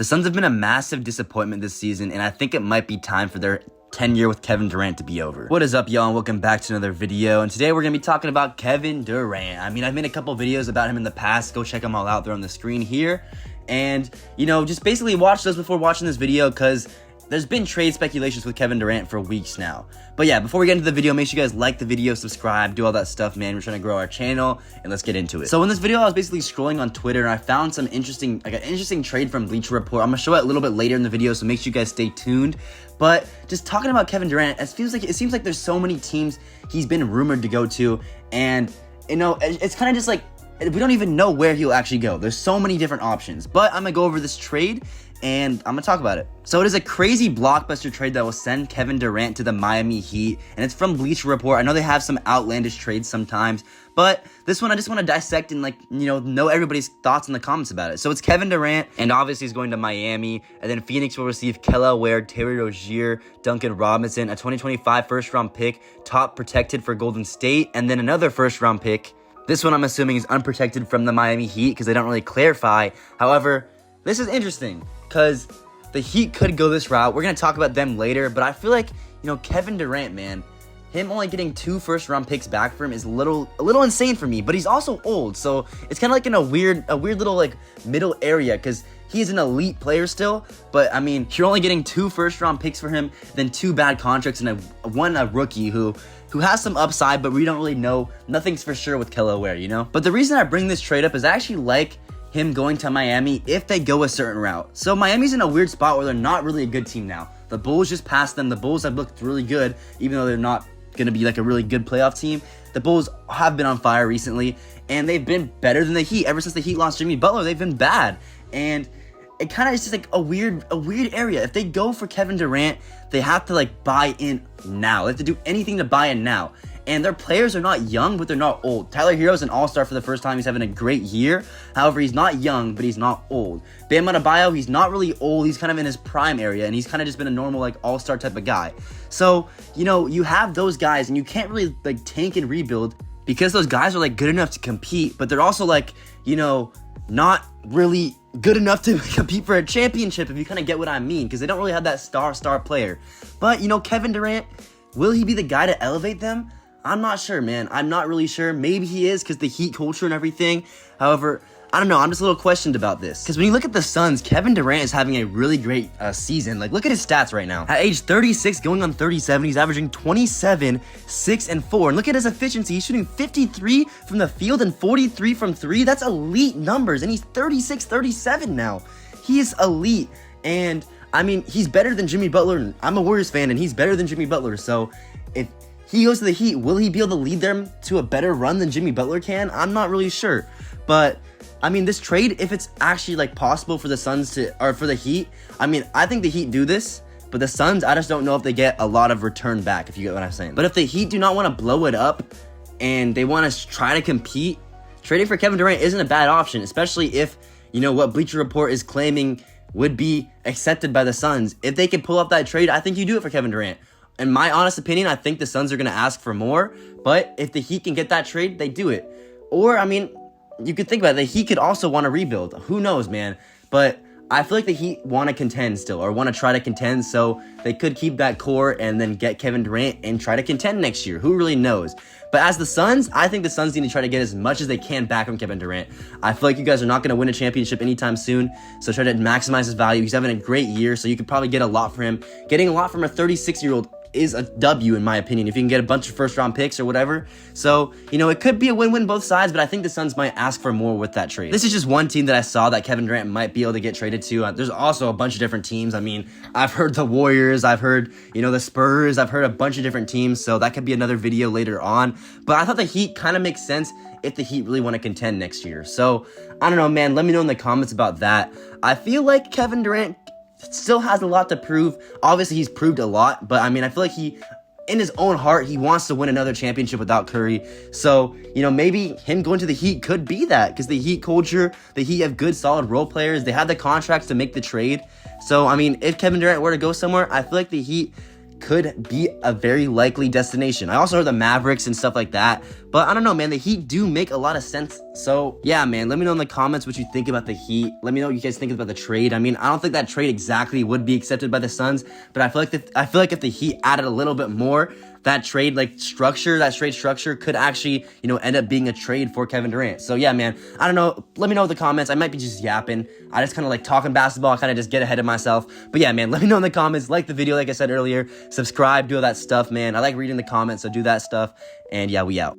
The Suns have been a massive disappointment this season, and I think it might be time for their tenure with Kevin Durant to be over. What is up, y'all, and welcome back to another video. And today we're gonna be talking about Kevin Durant. I mean, I've made a couple videos about him in the past. Go check them all out. They're on the screen here. And, you know, just basically watch those before watching this video because there's been trade speculations with Kevin Durant for weeks now. But yeah, before we get into the video, make sure you guys like the video, subscribe, do all that stuff, man. We're trying to grow our channel, and let's get into it. So in this video, I was basically scrolling on Twitter, and I found some interesting trade from Bleacher Report. I'm gonna show it a little bit later in the video, so make sure you guys stay tuned. But just talking about Kevin Durant, it seems like there's so many teams he's been rumored to go to, and you know, it's kind of just like we don't even know where he'll actually go. There's so many different options. But I'm gonna go over this trade, and I'm gonna talk about it. So it is a crazy blockbuster trade that will send Kevin Durant to the Miami Heat, and it's from Bleacher Report. I know they have some outlandish trades sometimes, but this one I just want to dissect and know everybody's thoughts in the comments about it. So it's Kevin Durant, and obviously he's going to Miami, and then Phoenix will receive Kelly Ware, Terry Rozier, Duncan Robinson, a 2025 first-round pick, top protected for Golden State, and then another first-round pick. This one I'm assuming is unprotected from the Miami Heat because they don't really clarify. However, this is interesting because the Heat could go this route. We're going to talk about them later, but I feel like, Kevin Durant, man, him only getting 2 first-round picks back for him is a little insane for me, but he's also old, so it's kind of like in a weird little, like, middle area because he's an elite player still, but, I mean, you're only getting 2 first-round picks for him, then 2 bad contracts, and a rookie who has some upside, but we don't really know. Nothing's for sure with Kelly Ware, But the reason I bring this trade up is I actually like him going to Miami if they go a certain route. So Miami's in a weird spot where they're not really a good team now. The Bulls just passed them. The Bulls have looked really good, even though they're not going to be like a really good playoff team. The Bulls have been on fire recently, and they've been better than the Heat. Ever since the Heat lost Jimmy Butler, they've been bad. And it kind of is just like a weird area. If they go for Kevin Durant, they have to like buy in now. They have to do anything to buy in now. And their players are not young, but they're not old. Tyler Hero's an all-star for the first time. He's having a great year. However, he's not young, but he's not old. Bam Adebayo, he's not really old. He's kind of in his prime area, and he's kind of just been a normal, like, all-star type of guy. So, you have those guys, and you can't really, like, tank and rebuild because those guys are, like, good enough to compete, but they're also, like, not really good enough to compete for a championship, if you kind of get what I mean, because they don't really have that star player. But, Kevin Durant, will he be the guy to elevate them? I'm not sure, man. I'm not really sure. Maybe he is because the Heat culture and everything. However, I don't know. I'm just a little questioned about this. Because when you look at the Suns, Kevin Durant is having a really great season. Like, look at his stats right now. At age 36, going on 37, he's averaging 27, 6, and 4. And look at his efficiency. He's shooting 53 from the field and 43 from 3. That's elite numbers. And he's 36, 37 now. He is elite. And, I mean, he's better than Jimmy Butler. I'm a Warriors fan, and he's better than Jimmy Butler. So, if he goes to the Heat, will he be able to lead them to a better run than Jimmy Butler can? I'm not really sure. But, I mean, this trade, if it's actually, like, possible for the Suns or for the Heat, I mean, I think the Heat do this, but the Suns, I just don't know if they get a lot of return back, if you get what I'm saying. But if the Heat do not want to blow it up and they want to try to compete, trading for Kevin Durant isn't a bad option, especially if, what Bleacher Report is claiming would be accepted by the Suns. If they can pull off that trade, I think you do it for Kevin Durant. In my honest opinion, I think the Suns are going to ask for more, but if the Heat can get that trade, they do it. Or, I mean, you could think about it, the Heat could also want to rebuild. Who knows, man? But I feel like the Heat want to contend still, or want to try to contend, so they could keep that core and then get Kevin Durant and try to contend next year. Who really knows? But as the Suns, I think the Suns need to try to get as much as they can back from Kevin Durant. I feel like you guys are not going to win a championship anytime soon, so try to maximize his value. He's having a great year, so you could probably get a lot for him. Getting a lot from a 36-year-old is a W in my opinion, if you can get a bunch of first-round picks or whatever. So, it could be a win-win both sides, but I think the Suns might ask for more with that trade. This is just one team that I saw that Kevin Durant might be able to get traded to. There's also a bunch of different teams. I mean, I've heard the Warriors, I've heard, the Spurs, I've heard a bunch of different teams, so that could be another video later on. But I thought the Heat kind of makes sense if the Heat really want to contend next year. So, I don't know, man. Let me know in the comments about that. I feel like Kevin Durant still has a lot to prove. Obviously, he's proved a lot, but I mean, I feel like in his own heart, he wants to win another championship without Curry. So, maybe him going to the Heat could be that, because the Heat culture, the Heat have good, solid role players. They have the contracts to make the trade. So, I mean, if Kevin Durant were to go somewhere, I feel like the Heat could be a very likely destination. I also heard the Mavericks and stuff like that, but I don't know, man. The Heat do make a lot of sense. So yeah, man, let me know in the comments what you think about the Heat. Let me know what you guys think about the trade. I mean, I don't think that trade exactly would be accepted by the Suns, but I feel like if the Heat added a little bit more, that trade structure could actually, end up being a trade for Kevin Durant. So yeah, man, I don't know. Let me know in the comments. I might be just yapping. I just kind of like talking basketball. I kind of just get ahead of myself. But yeah, man, let me know in the comments. Like the video, like I said earlier. Subscribe, do all that stuff, man. I like reading the comments, so do that stuff. And yeah, we out.